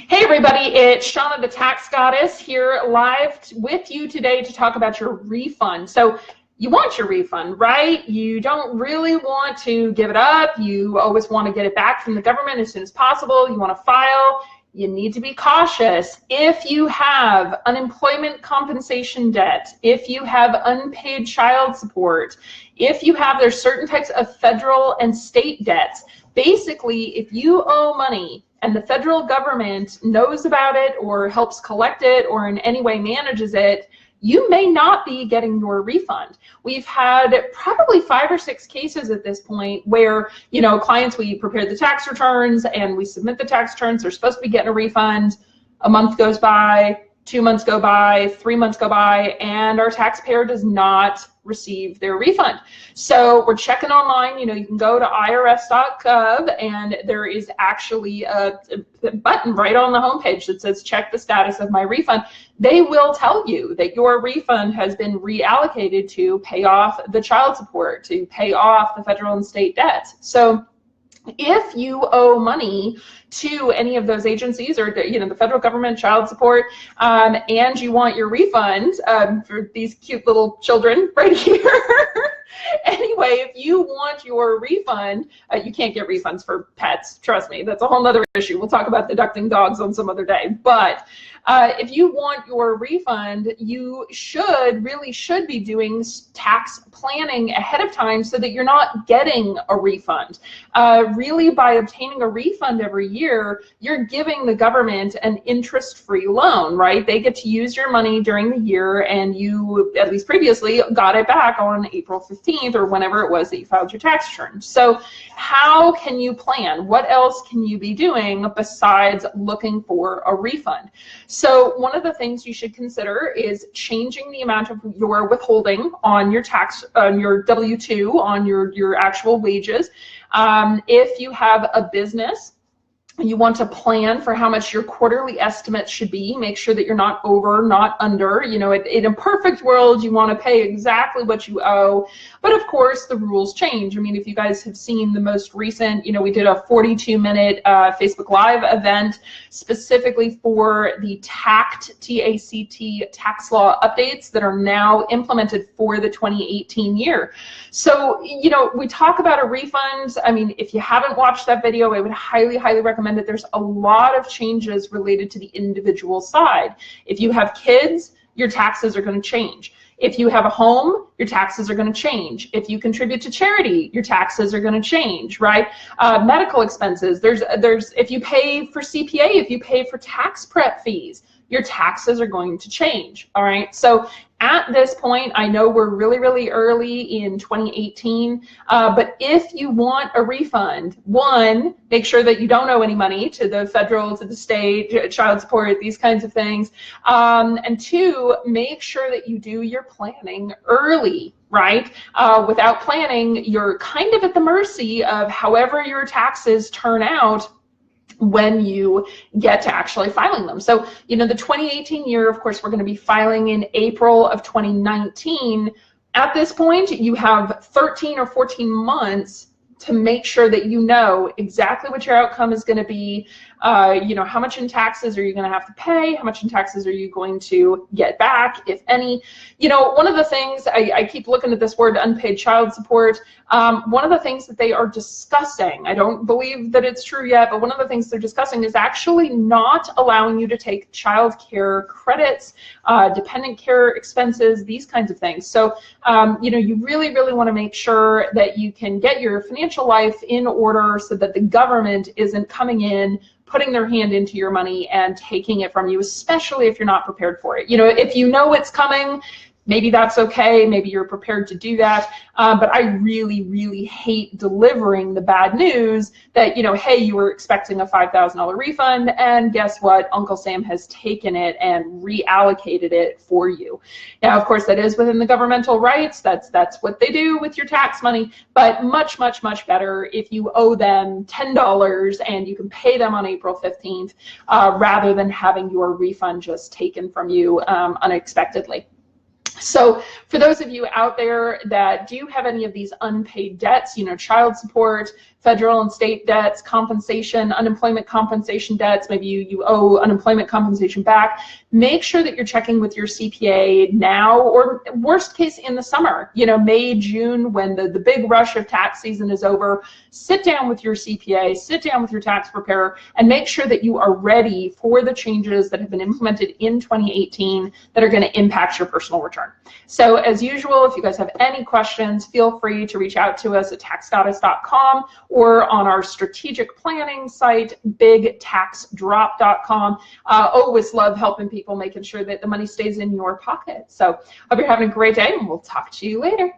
Hey everybody, it's Shauna the Tax Goddess here live with you today to talk about your refund. So you want your refund, right? You don't really want to give it up. You always want to get it back from the government as soon as possible. You want to file. You need to be cautious. If you have unemployment compensation debt, if you have unpaid child support, if you have, there's certain types of federal and state debts. Basically, if you owe money and the federal government knows about it or helps collect it or in any way manages it, you may not be getting your refund. We've had probably 5 or 6 cases at this point where, clients, we prepare the tax returns and we submit the tax returns. They're supposed to be getting a refund. A month goes by, 2 months go by, 3 months go by, and our taxpayer does not receive their refund. So we're checking online. You can go to irs.gov and there is actually a button right on the homepage that says check the status of my refund. They will tell you that your refund has been reallocated to pay off the child support, to pay off the federal and state debts. So if you owe money to any of those agencies or the federal government, child support, and you want your refund for these cute little children right here. Anyway, if you want your refund, you can't get refunds for pets, trust me, that's a whole nother issue. We'll talk about deducting dogs on some other day. But if you want your refund, you really should be doing tax planning ahead of time so that you're not getting a refund. Really, by obtaining a refund every year, you're giving the government an interest-free loan, right? They get to use your money during the year, and you, at least previously, got it back on April 15th or whenever it was that you filed your tax return. So how can you plan? What else can you be doing besides looking for a refund? So one of the things you should consider is changing the amount of your withholding on your tax, on your W-2, on your actual wages. If you have a business, you want to plan for how much your quarterly estimate should be. Make sure that you're not over, not under. In a perfect world, you want to pay exactly what you owe. But of course, the rules change. I mean, if you guys have seen the most recent, we did a 42-minute Facebook Live event specifically for the TACT, T-A-C-T, tax law updates that are now implemented for the 2018 year. So, we talk about a refund. I mean, if you haven't watched that video, I would highly, highly recommend that. There's a lot of changes related to the individual side. If you have kids, your taxes are going to change. If you have a home, your taxes are going to change. If you contribute to charity, your taxes are going to change, right? Medical expenses, if you pay for CPA, if you pay for tax prep fees, your taxes are going to change, all right? So at this point, I know we're really, really early in 2018, but if you want a refund, one, make sure that you don't owe any money to the federal, to the state, child support, these kinds of things. And two, make sure that you do your planning early, right? Without planning, you're kind of at the mercy of however your taxes turn out when you get to actually filing them. So, the 2018 year, of course, we're going to be filing in April of 2019. At this point, you have 13 or 14 months to make sure that you know exactly what your outcome is going to be. How much in taxes are you going to have to pay? How much in taxes are you going to get back, if any? One of the things, I keep looking at this word unpaid child support. One of the things that they are discussing, I don't believe that it's true yet, but one of the things they're discussing is actually not allowing you to take child care credits, dependent care expenses, these kinds of things. So, you really, really want to make sure that you can get your financial life in order so that the government isn't coming in, putting their hand into your money and taking it from you, especially if you're not prepared for it. If you know it's coming, maybe that's okay, maybe you're prepared to do that, but I really, really hate delivering the bad news that, hey, you were expecting a $5,000 refund, and guess what? Uncle Sam has taken it and reallocated it for you. Now, of course, that is within the governmental rights. That's what they do with your tax money, but much, much, much better if you owe them $10 and you can pay them on April 15th rather than having your refund just taken from you unexpectedly. So for those of you out there that do have any of these unpaid debts, you know, child support, federal and state debts, compensation, unemployment compensation debts, maybe you owe unemployment compensation back, make sure that you're checking with your CPA now, or worst case in the summer, you know, May, June, when the big rush of tax season is over. Sit down with your CPA, sit down with your tax preparer, and make sure that you are ready for the changes that have been implemented in 2018 that are going to impact your personal return. So as usual, if you guys have any questions, feel free to reach out to us at taxgoddess.com or on our strategic planning site, bigtaxdrop.com. Always love helping people, making sure that the money stays in your pocket. So hope you're having a great day, and we'll talk to you later.